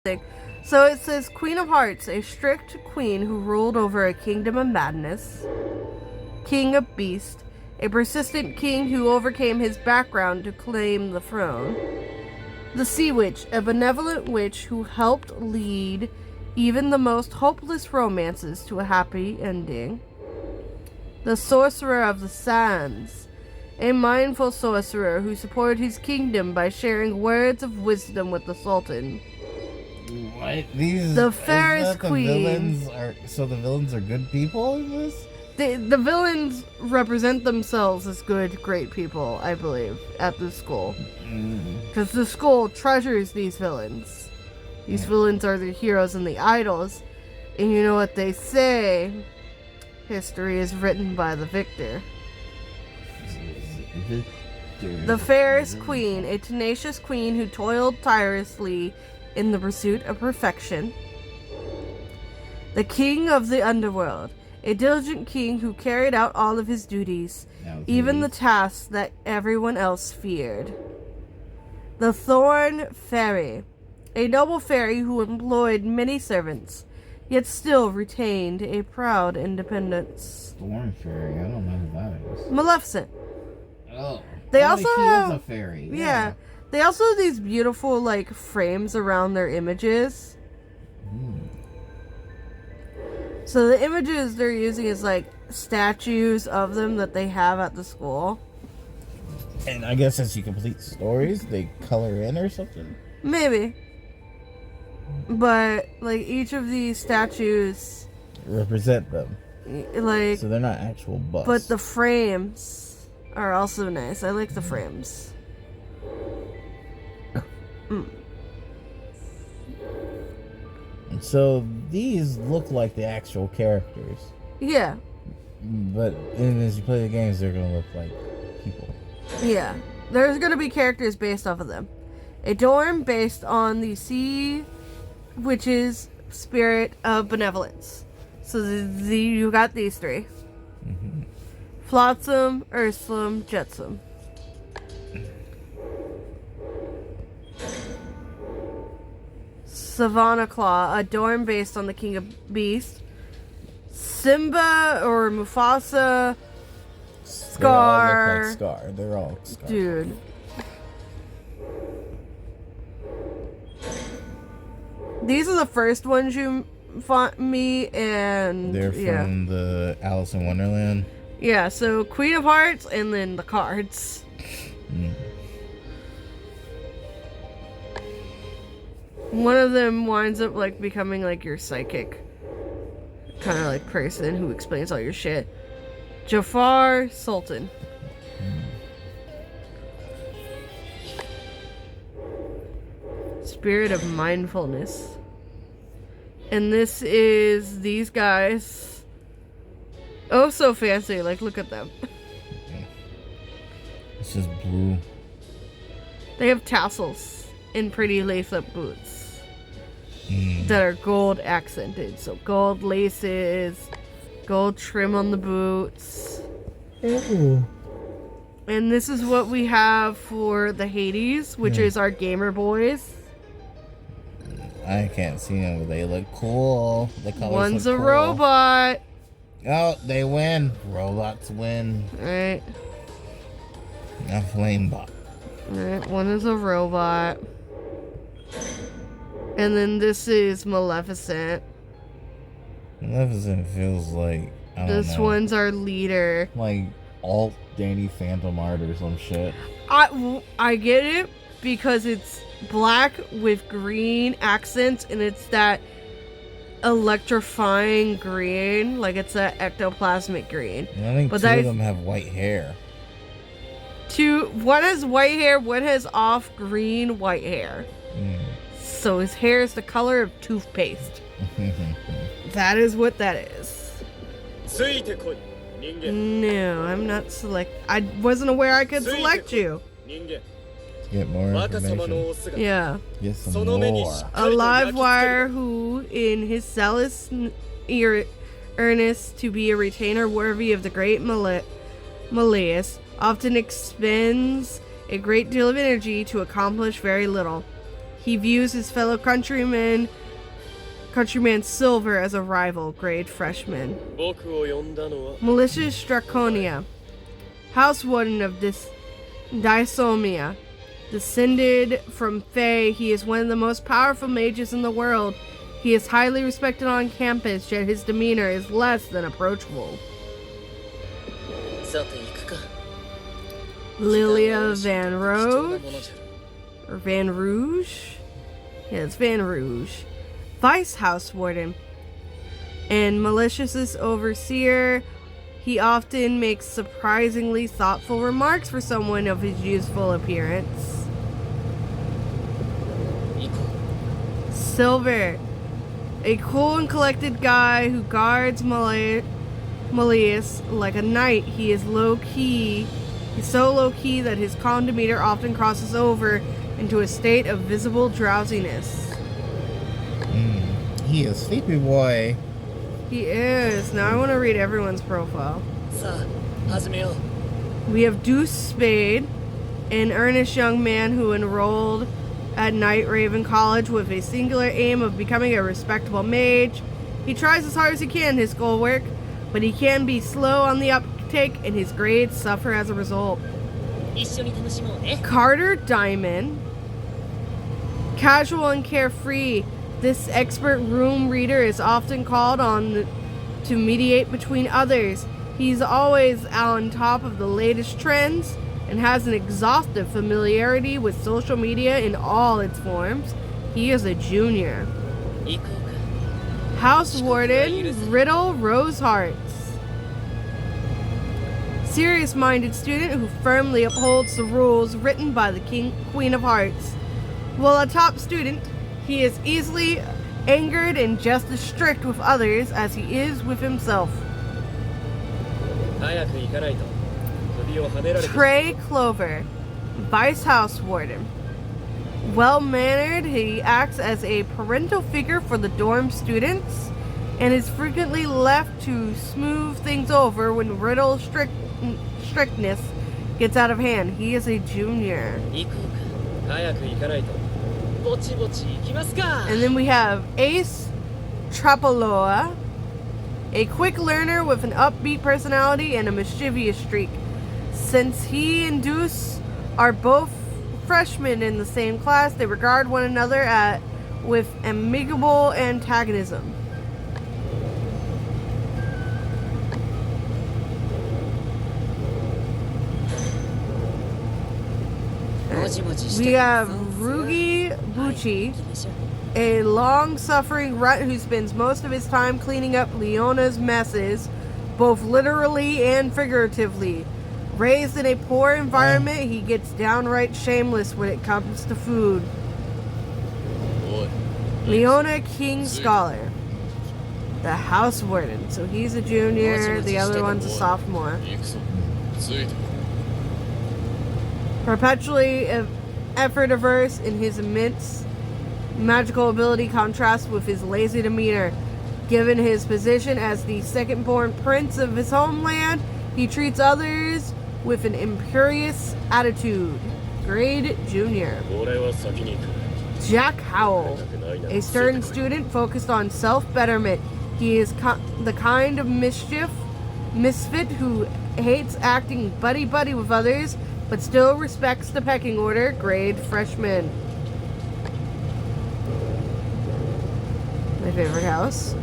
So it says Queen of Hearts, a strict queen who ruled over a kingdom of madness. King of Beast, a persistent king who overcame his background to claim the throne. The Sea Witch, a benevolent witch who helped lead even the most hopeless romances to a happy ending. The Sorcerer of the Sands, a mindful sorcerer who supported his kingdom by sharing words of wisdom with the Sultan. What? The Ferris Queen. So the villains are good people in this? The villains represent themselves as good, great people, I believe, at the school. Because the school treasures these villains. These villains are the heroes and the idols. And you know what they say? History is written by the victor. The Ferris Queen, a tenacious queen who toiled tirelessly in the pursuit of perfection. The King of the Underworld, a diligent king who carried out all of his duties, even the tasks that everyone else feared. The Thorn Fairy, a noble fairy who employed many servants, yet still retained a proud independence. Thorn Fairy, I don't know who that is. Maleficent. Oh. They also she have is a fairy. Yeah. They also have these beautiful like frames around their images. So the images they're using is like statues of them that they have at the school. And I guess as you complete stories, they color in or something? Maybe. But like each of these statues represent them. Like so they're not actual busts. But the frames are also nice. I like the frames. So these look like the actual characters. Yeah. But as you play the games, they're gonna look like people. Yeah. There's gonna be characters based off of them. A dorm based on the Sea Witch's spirit of benevolence. So you got these three. Flotsam, Ursula, Jetsam. Savannah Claw, a dorm based on the King of Beasts. Simba or Mufasa. Scar. They all look like Scar. They're all Scar. Dude. These are the first ones you fought me, and they're from the Alice in Wonderland. Yeah, so Queen of Hearts and then the cards. One of them winds up like becoming like your psychic kind of like person who explains all your shit. Jafar Sultan. Spirit of mindfulness. And this is these guys. Oh, so fancy. Like, look at them. It's just blue. They have tassels and pretty lace-up boots that are gold accented. So gold laces, gold trim on the boots. Ooh. And this is what we have for the Hades, which is our gamer boys. I can't see them, but they look cool. The colors One's a look cool. robot. Oh, they win. Robots win. Alright. A flame bot. Alright, one is a robot. And then this is Maleficent. Maleficent feels like, I don't This know, one's our leader. like alt Danny Phantom art or some shit. I get it because it's black with green accents and it's that electrifying green, like it's that ectoplasmic green. And I think but two of them have white hair. One has white hair, one has off green white hair. So his hair is the color of toothpaste. That is what that is. No, I'm not I wasn't aware I could select you. Get more information. Yeah. Get some more. A live wire who, in his zealous earnest to be a retainer worthy of the great Malleus, often expends a great deal of energy to accomplish very little. He views his fellow countryman Silver as a rival, grade freshman. 僕を呼んだのは Malicious Draconia, House Warden of Dysomia. Descended from Fae, he is one of the most powerful mages in the world. He is highly respected on campus, yet his demeanor is less than approachable. さて行くか Lilia Van 貴重な Rouge, ものじゃ or Van Rouge? Yeah, it's Van Rouge. Vice House Warden. And Malicious's overseer, he often makes surprisingly thoughtful remarks for someone of his youthful appearance. 行こ Silver, a cool and collected guy who guards Malleus like a knight. He is low-key. He's so low-key that his calm demeanor often crosses over into a state of visible drowsiness. He is sleepy boy. He is. Now I want to read everyone's profile. うさあ始めよう We have Deuce Spade, an earnest young man who enrolled at Night Raven College with a singular aim of becoming a respectable mage. He tries as hard as he can his schoolwork, but he can be slow on the uptake and his grades suffer as a result. 一緒に楽しもうね Carter Diamond, casual and carefree. This expert room reader is often called on to mediate between others. He's always on top of the latest trends and has an exhaustive familiarity with social media in all its forms. He is a junior. 行こうか House Warden Riddle Rosehearts. Serious-minded student who firmly upholds the rules written by the Queen of Hearts. While a top student, he is easily angered and just as strict with others as he is with himself. 早く行かないと首をはねられて Trey Clover, Vice House Warden. Well-mannered, he acts as a parental figure for the dorm students and is frequently left to smooth things over when Riddle's strictness gets out of hand. He is a junior. 行こうか早く行かないとぼちぼち行きますか And then we have Ace Trapaloa, a quick learner with an upbeat personality and a mischievous streak. Since he and Deuce are both freshmen in the same class, they regard one another with amicable antagonism. We have Rugi Bucci, a long-suffering runt who spends most of his time cleaning up Leona's messes, both literally and figuratively. Raised in a poor environment, he gets downright shameless when it comes to food. Leona King Scholar, the House Warden. So he's a junior, the other one's a sophomore. Perpetually effort averse in his immense magical ability contrasts with his lazy demeanor. Given his position as the second-born prince of his homeland, he treats others with an imperious attitude. Grade junior. 俺は先に行く Jack Howell, a stern student focused on self-betterment. He is the kind of misfit who hates acting buddy-buddy with others, but still respects the pecking order. Grade freshman. My favorite house.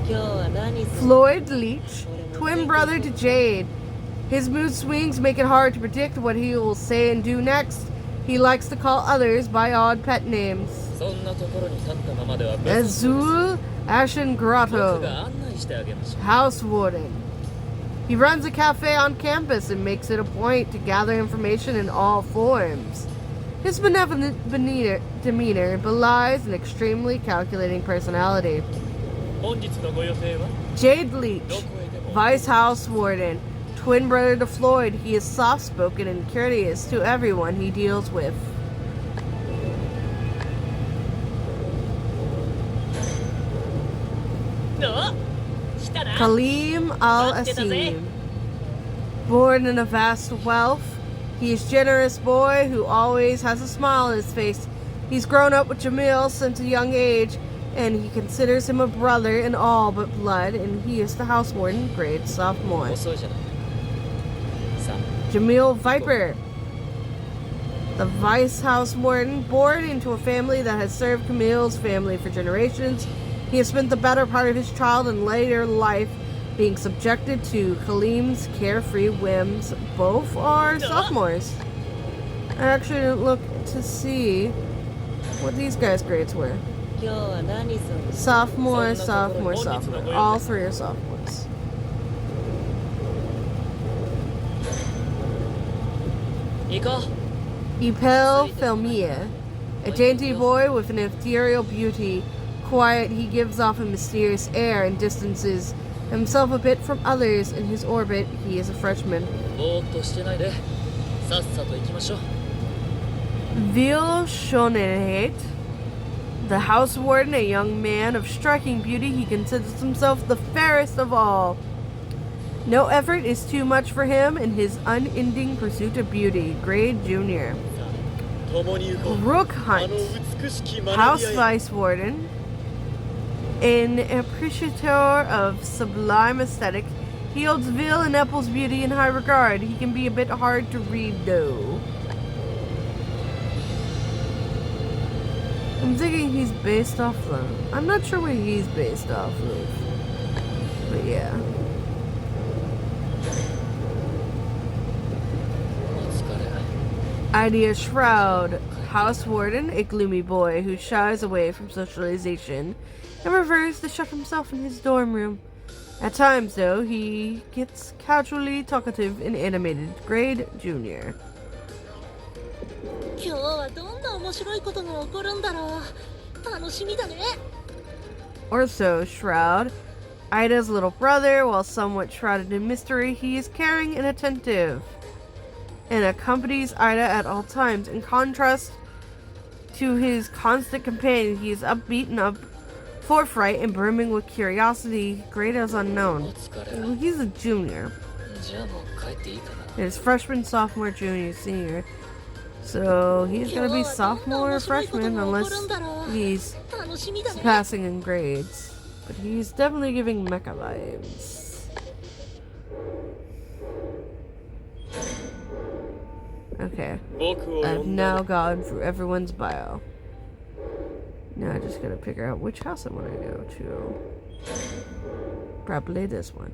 今日は何する Floyd Leach, twin brother to Jade. His mood swings make it hard to predict what he will say and do next. He likes to call others by odd pet names. そんなところに立ったままでは Azul Ashen 僕 Grotto, が案内してあげましょう House Warden. He runs a cafe on campus and makes it a point to gather information in all forms. His benevolent demeanor belies an extremely calculating personality. 本日のご予定は Jade Leach, どこへでも Vice House Warden, twin brother to Floyd. He is soft-spoken and courteous to everyone he deals with. No. 来たな Kaleem Al-Asim. Born in a vast wealth, he is a generous boy who always has a smile on his face. He's grown up with Jamil since a young age, and he considers him a brother in all but blood, and he is the house warden, grade sophomore. 遅いじゃないさ Jamil Viper, the vice house warden, born into a family that has served Camille's family for generations. He has spent the better part of his child and later life being subjected to Khalim's carefree whims. Both are sophomores. I actually didn't look to see what these guys' grades were. 今日は何するの Sophomore, sophomore, sophomore. All three are sophomores. Ipel Felmia, a dainty boy with an ethereal beauty. Quiet, he gives off a mysterious air and distances himself a bit from others in his orbit. He is a freshman. ぼーっとしてないでさっさと行きましょう Vil Shonenheit, the house warden, a young man of striking beauty. He considers himself the fairest of all. No effort is too much for him in his unending pursuit of beauty. Grade junior. 共に行こう Rook あ Hunt, の美しき学び合い house vice warden, an appreciator of sublime aesthetic. He holds Vil and Apple's beauty in high regard. He can be a bit hard to read, though. I'm thinking he's based off them. I'm not sure what he's based off of. But yeah. お疲れ Idea Shroud, house warden, a gloomy boy who shies away from socialization and prefers to shut himself in his dorm room. At times, though, he gets casually talkative and animated. Grade junior. 今日はどんな面白いことが起こるんだろう楽しみだね Orso Shroud, Ida's little brother. While somewhat shrouded in mystery, he is caring and attentive and accompanies Ida at all times. In contrast to his constant companion, he is upbeat and forthright and brimming with curiosity. Grade as お unknown. 疲れ Well, he's a junior. じゃあもう帰っていいかな It's freshman, sophomore, junior, senior. So he's gonna be sophomore or freshman unless he's 楽しみだね passing in grades. But he's definitely giving mecha vibes. Okay, 僕を I've 呼んだ now gone through everyone's bio. Now I just gotta figure out which house I want to go to. Probably this one.